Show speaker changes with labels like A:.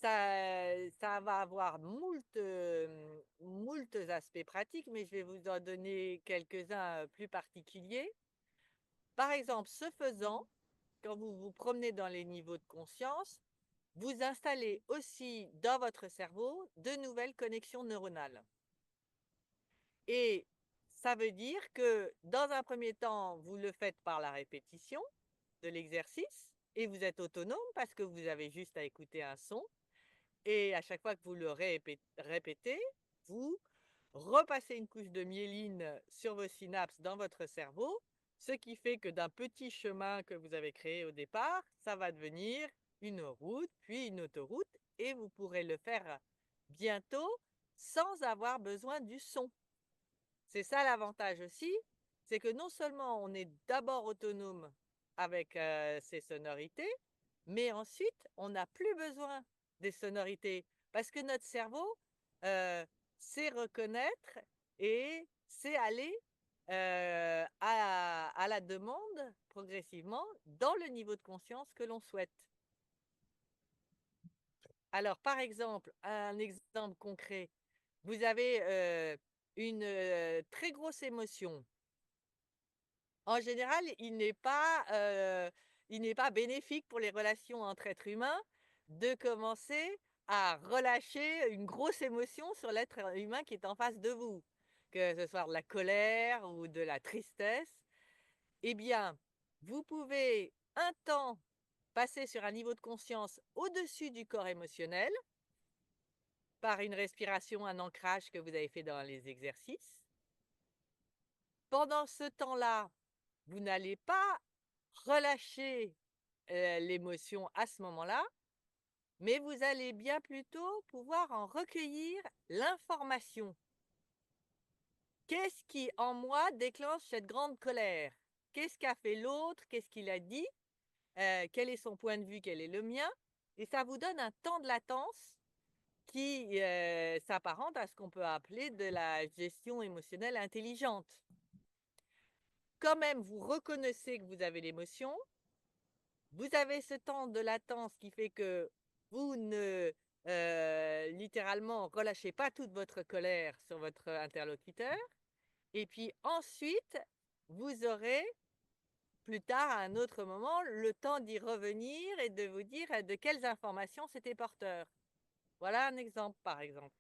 A: ça va avoir moult aspects pratiques, mais je vais vous en donner quelques-uns, plus particuliers. Par exemple, ce faisant, quand vous vous promenez dans les niveaux de conscience, vous installez aussi dans votre cerveau de nouvelles connexions neuronales. Et ça veut dire que, dans un premier temps, vous le faites par la répétition de l'exercice et vous êtes autonome parce que vous avez juste à écouter un son et à chaque fois que vous le répétez, vous repassez une couche de myéline sur vos synapses dans votre cerveau, ce qui fait que d'un petit chemin que vous avez créé au départ, ça va devenir une route, puis une autoroute et vous pourrez le faire bientôt sans avoir besoin du son. C'est ça l'avantage aussi, c'est que non seulement on est d'abord autonome avec, ces sonorités, mais ensuite on n'a plus besoin des sonorités parce que notre cerveau, heu, sait reconnaître et sait aller, à la demande progressivement dans le niveau de conscience que l'on souhaite. Alors par exemple, un exemple concret, vous avez, une, très grosse émotion. En général, il n'est pas bénéfique pour les relations entre êtres humains de commencer à relâcher une grosse émotion sur l'être humain qui est en face de vous, que ce soit de la colère ou de la tristesse. Eh bien, vous pouvez un temps passer sur un niveau de conscience au-dessus du corps émotionnel par une respiration, un ancrage que vous avez fait dans les exercices. Pendant ce temps-là, vous n'allez pas relâcher, l'émotion à ce moment-là, mais vous allez bien plutôt pouvoir en recueillir l'information. Qu'est-ce qui, en moi, déclenche cette grande colère? Qu'est-ce qu'a fait l'autre? Qu'est-ce qu'il a dit? Quel est son point de vue? Quel est le mien? Et ça vous donne un temps de latence qui, s'apparente à ce qu'on peut appeler de la gestion émotionnelle intelligente. Quand même, vous reconnaissez que vous avez l'émotion, vous avez ce temps de latence qui fait que vous ne, littéralement, relâchez pas toute votre colère sur votre interlocuteur et puis ensuite, vous aurez, plus tard, à un autre moment, le temps d'y revenir et de vous dire, de quelles informations c'était porteur. Voilà un exemple, par exemple.